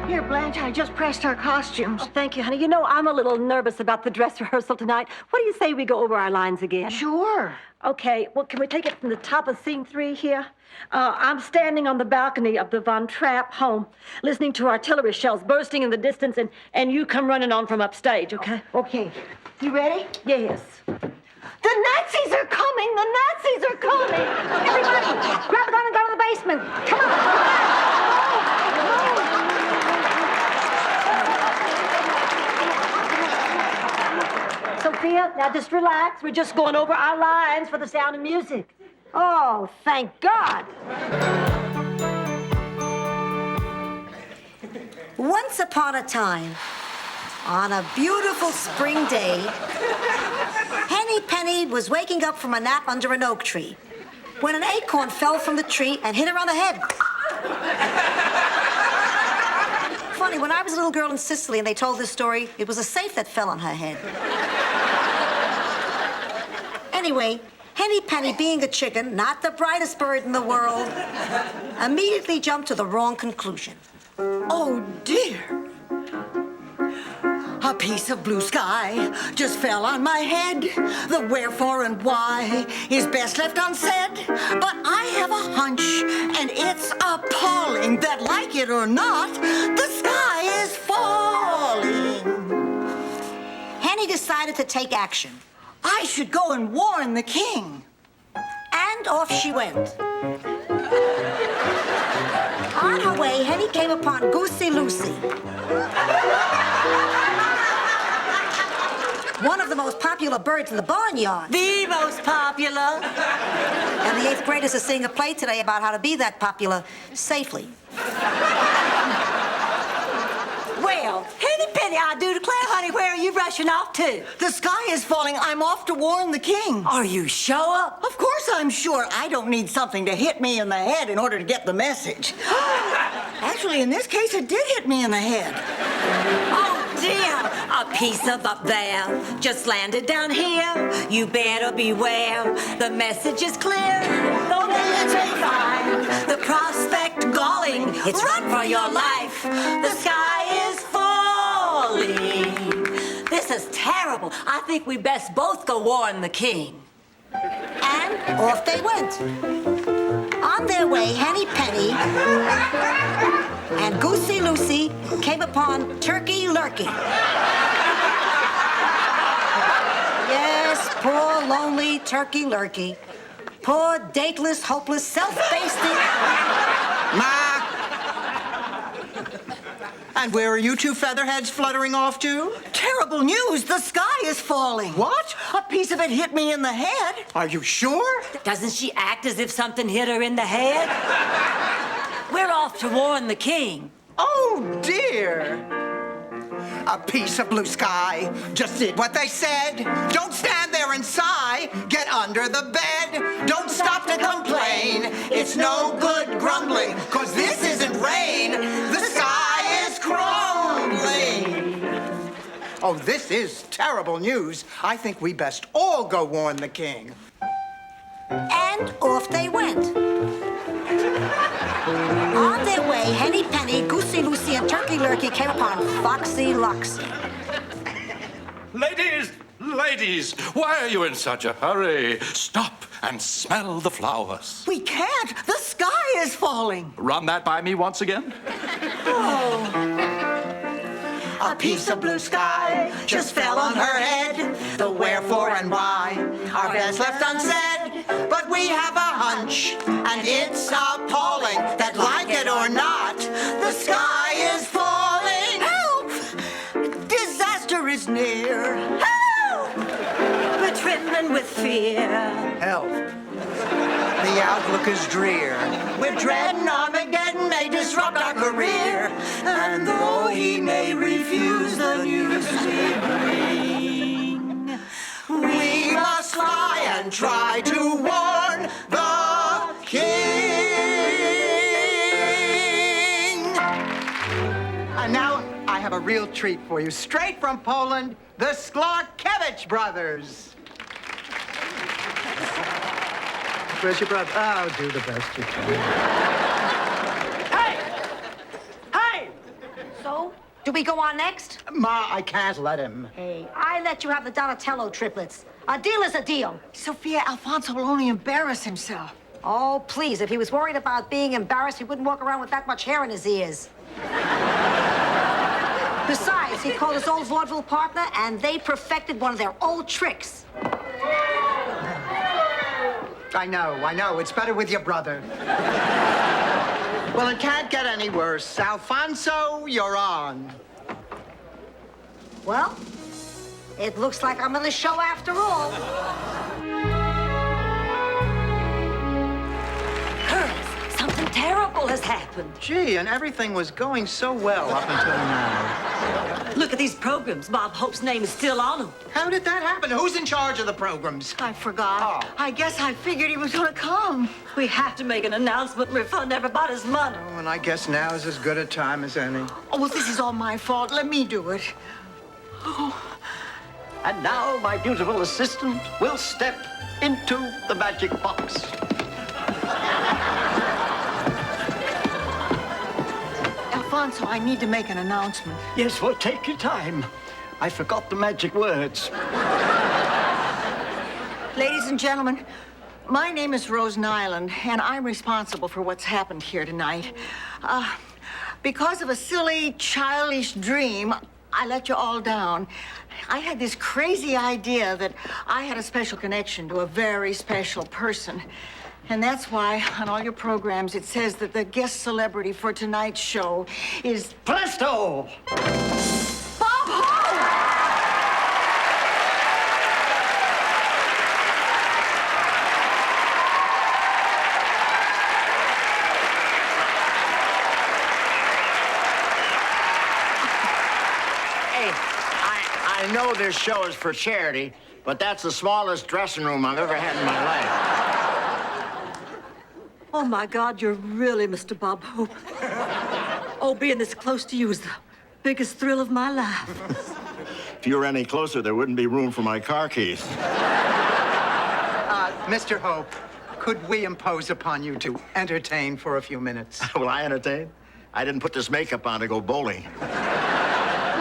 Here, Blanche, I just pressed our costumes. Oh, thank you, honey. You know, I'm a little nervous about the dress rehearsal tonight. What do you say we go over our lines again? Sure. Okay, well, can we take it from the top of scene 3 here? I'm standing on the balcony of the Von Trapp home, listening to artillery shells bursting in the distance, and you come running on from upstage, okay? Okay. You ready? Yes. The Nazis are coming! The Nazis are coming! Everybody, grab a gun and go to the basement. Come on! Sophia, now just relax. We're just going over our lines for the Sound of Music. Oh, thank God. Once upon a time, on a beautiful spring day, Henny Penny was waking up from a nap under an oak tree when an acorn fell from the tree and hit her on the head. Funny, when I was a little girl in Sicily and they told this story, it was a safe that fell on her head. Anyway, Henny Penny, being a chicken, not the brightest bird in the world, immediately jumped to the wrong conclusion. Oh, dear. A piece of blue sky just fell on my head. The wherefore and why is best left unsaid. But I have a hunch, and it's appalling that, like it or not, the sky is falling. Henny decided to take action. I should go and warn the king. And off she went. On her way, Henny came upon Goosey Lucy, one of the most popular birds in the barnyard. The most popular. And the 8th graders are seeing a play today about how to be that popular safely. Well, Henny Penny, I do declare, honey, where are you rushing off to? The sky is falling. I'm off to warn the king. Are you sure? Of course I'm sure. I don't need something to hit me in the head in order to get the message. Actually, in this case, it did hit me in the head. Oh, dear. A piece of up there just landed down here. You better beware. The message is clear. The winds may fine. The prospect galling. It's run for your life. The sky is falling. This is terrible. I think we best both go warn the king. And off they went. On their way, Henny Penny and Goosey Lucy came upon Turkey Lurkey. Yes, poor, lonely Turkey Lurkey. Poor, dateless, hopeless, self-basting... Ma! And where are you two featherheads fluttering off to? Terrible news. The sky is falling. What? A piece of it hit me in the head. Are you sure? Doesn't she act as if something hit her in the head? We're off to warn the king. Oh, dear. A piece of blue sky just did what they said. Don't stand there and sigh. Get under the bed. Don't stop to complain. It's no good grumbling, 'cause this isn't rain. The sky is crumbling. Oh, this is terrible news. I think we best all go warn the king. And off they went. On their way, Henny Penny, Goosey Lucy, and Turkey Lurkey came upon Foxy Loxy. Ladies, why are you in such a hurry? Stop and smell the flowers. We can't. The sky is falling. Run that by me once again. A piece of blue sky just fell on her head. The wherefore and why are best left unsaid. But we have a hunch, and it's appalling that, like it or not, the sky is falling. Help! Disaster is near. Help! We're trembling with fear. Help. The outlook is drear. We're dreading Armageddon may disrupt our career. And though he may refuse the news we bring, we must fly and try to warn the king. And now I have a real treat for you. Straight from Poland, the Sklarkiewicz brothers. Where's your brother? Oh, do the best you can. Hey! Hey! So, do we go on next? Ma, I can't let him. Hey, I let you have the Donatello triplets. A deal is a deal. Sophia, Alfonso will only embarrass himself. Oh, please, if he was worried about being embarrassed, he wouldn't walk around with that much hair in his ears. Besides, he called his old vaudeville partner, and they perfected one of their old tricks. I know. It's better with your brother. Well, it can't get any worse. Alfonso, you're on. Well, it looks like I'm in the show after all. Girls, something terrible has happened. Gee, and everything was going so well up until now. Look at these programs. Bob Hope's name is still on them. How did that happen? Who's in charge of the programs? I forgot. Oh. I guess I figured he was gonna come. We have to make an announcement and refund everybody's money. Oh, and I guess now is as good a time as any. Oh, well, this is all my fault. Let me do it. And now my beautiful assistant will step into the magic box. Alfonso, I need to make an announcement. Yes, well, take your time. I forgot the magic words. Ladies and gentlemen, my name is Rose Nyland, and I'm responsible for what's happened here tonight. Because of a silly, childish dream, I let you all down. I had this crazy idea that I had a special connection to a very special person. And that's why on all your programs it says that the guest celebrity for tonight's show is Presto! Bob Hope! Hey, I know this show is for charity, but that's the smallest dressing room I've ever had in my life. Oh, my God, you're really Mr. Bob Hope. Oh, being this close to you is the biggest thrill of my life. If you were any closer, there wouldn't be room for my car keys. Mr. Hope, could we impose upon you to entertain for a few minutes? Will I entertain? I didn't put this makeup on to go bowling.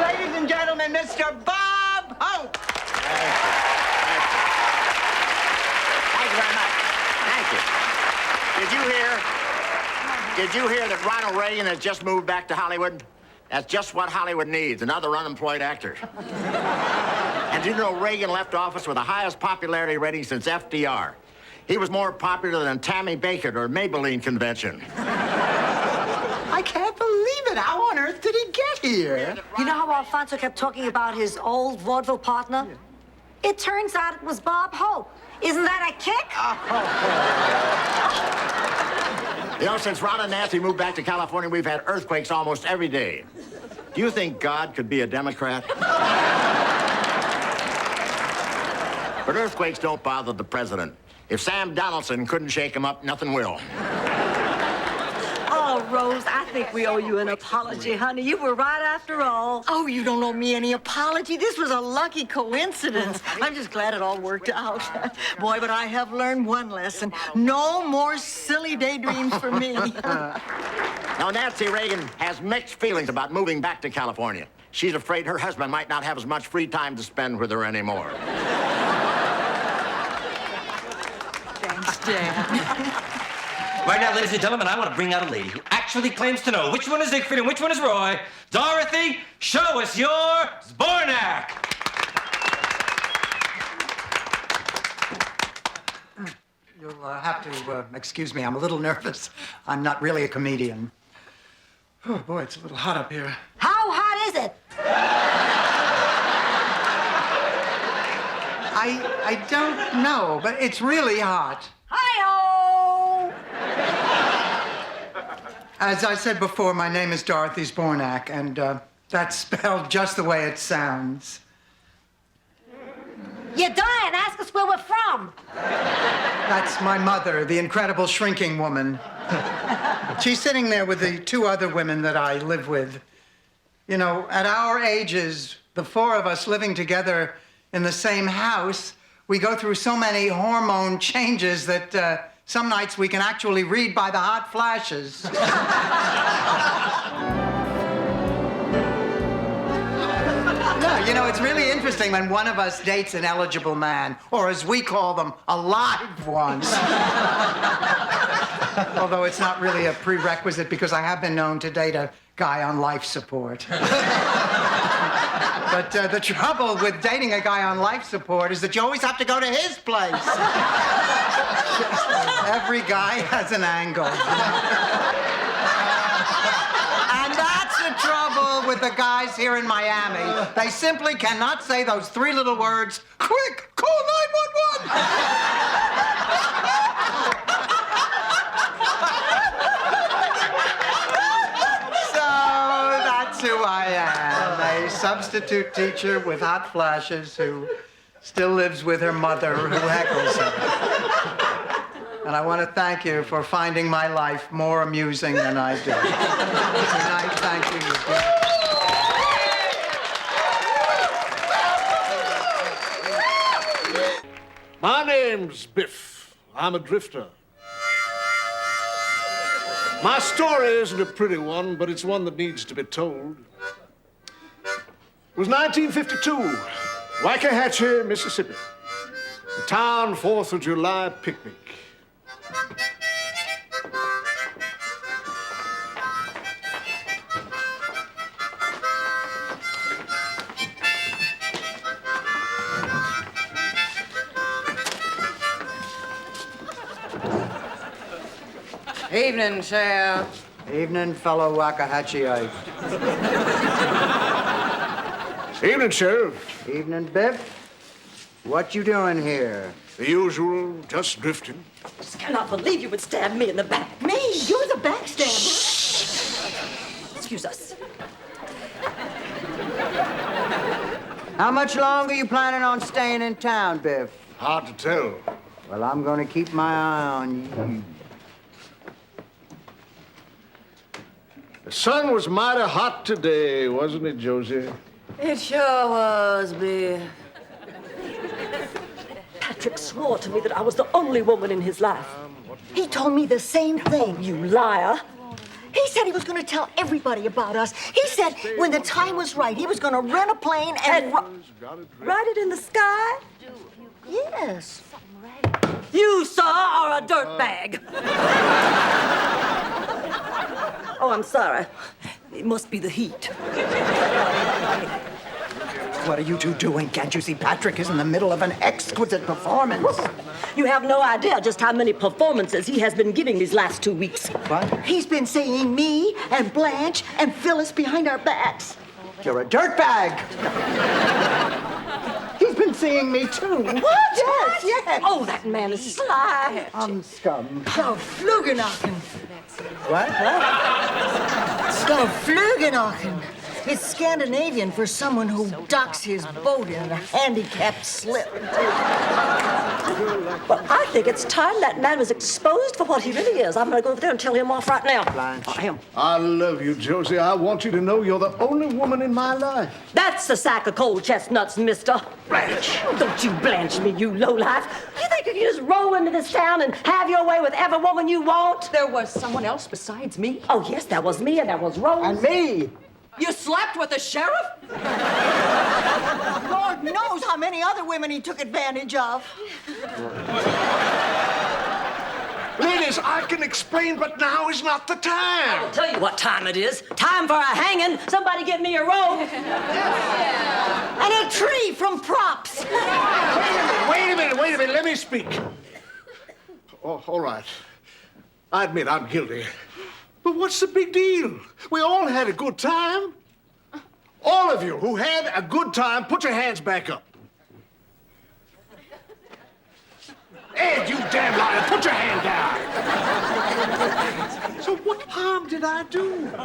Ladies and gentlemen, Mr. Bob Hope! Thank you very much. Thank you. Did you hear that Ronald Reagan has just moved back to Hollywood? That's just what Hollywood needs, another unemployed actor. And did you know Reagan left office with the highest popularity rating since FDR? He was more popular than Tammy Baker or Maybelline convention. I can't believe it. How on earth did he get here? You know how Alfonso kept talking about his old vaudeville partner? It turns out it was Bob Hope. Isn't that a kick? You know, since Ron and Nancy moved back to California, we've had earthquakes almost every day. Do you think God could be a Democrat? But earthquakes don't bother the president. If Sam Donaldson couldn't shake him up, nothing will. Oh, Rose, I think we owe you an apology, honey. You were right after all. Oh, you don't owe me any apology. This was a lucky coincidence. I'm just glad it all worked out. Boy, but I have learned one lesson. No more silly daydreams for me. Now, Nancy Reagan has mixed feelings about moving back to California. She's afraid her husband might not have as much free time to spend with her anymore. Thanks, Dad. Right now, ladies and gentlemen, I want to bring out a lady who actually claims to know which one is Siegfried and which one is Roy. Dorothy, show us your Zbornak. You'll have to excuse me. I'm a little nervous. I'm not really a comedian. Oh, boy, it's a little hot up here. How hot is it? I don't know, but it's really hot. Hi-oh! As I said before, my name is Dorothy Zbornak, and that's spelled just the way it sounds. You're dying. Ask us where we're from. That's my mother, the incredible shrinking woman. She's sitting there with the two other women that I live with. You know, at our ages, the four of us living together in the same house, we go through so many hormone changes that some nights we can actually read by the hot flashes. You know, it's really interesting when one of us dates an eligible man, or as we call them, a live one. Although it's not really a prerequisite because I have been known to date a guy on life support. But the trouble with dating a guy on life support is that you always have to go to his place. Every guy has an angle. And that's the trouble with the guys here in Miami. They simply cannot say those three little words, quick, call 911. So that's who I am, a substitute teacher with hot flashes who still lives with her mother who heckles her. And I want to thank you for finding my life more amusing than I do. Good night, thank you. My name's Biff. I'm a drifter. My story isn't a pretty one, but it's one that needs to be told. It was 1952, Waxahachie, Mississippi. The town 4th of July picnic. Evening, Sheriff. Evening, fellow Waxahachie. Evening, Sheriff. Evening, Biff. What you doing here? The usual, just drifting. I just cannot believe you would stab me in the back. Me? You're the backstabber. Excuse us. How much longer you planning on staying in town, Biff? Hard to tell. Well, I'm gonna keep my eye on you. The sun was mighty hot today, wasn't it, Josie? It sure was, Biff. Patrick swore to me that I was the only woman in his life. He told me the same thing. You liar. He said he was going to tell everybody about us. He said when the time was right, he was going to rent a plane and... Write it in the sky? Yes. You, sir, are a dirtbag. Oh, I'm sorry. It must be the heat. What are you two doing? Can't you see Patrick is in the middle of an exquisite performance? You have no idea just how many performances he has been giving these last 2 weeks. What? He's been saying me and Blanche and Phyllis behind our backs. You're a dirtbag. He's been seeing me too. What? Yes, yes. Oh, that man is sly. Scum. Skaflugenachen. What? Skaflugenachen. It's Scandinavian for someone who docks his boat in a handicapped slip. Well, I think it's time that man was exposed for what he really is. I'm going to go over there and tell him off right now. Blanche. Him. I love you, Josie. I want you to know you're the only woman in my life. That's a sack of cold chestnuts, mister. Blanche. Don't you blanch me, you lowlife. You think you can just roll into this town and have your way with every woman you want? There was someone else besides me. Oh, yes, that was me and that was Rose. And me. You slept with the sheriff? Lord knows how many other women he took advantage of. Ladies, I can explain, but now is not the time. I'll tell you what time it is. Time for a hanging. Somebody give me a rope. And a tree from props. Wait a minute. Let me speak. Oh, all right. I admit I'm guilty. But what's the big deal? We all had a good time. All of you who had a good time, put your hands back up. Ed, you damn liar, put your hand down. So what harm did I do? What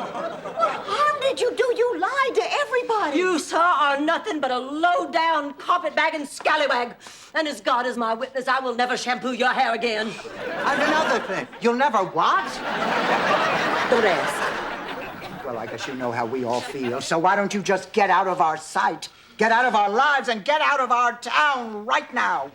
harm did you do? You lied to everybody. You, sir, are nothing but a low-down, carpet-bagging scallywag. And as God is my witness, I will never shampoo your hair again. And another thing. You'll never what? Don't ask. Well, I guess you know how we all feel. So why don't you just get out of our sight? Get out of our lives and get out of our town right now.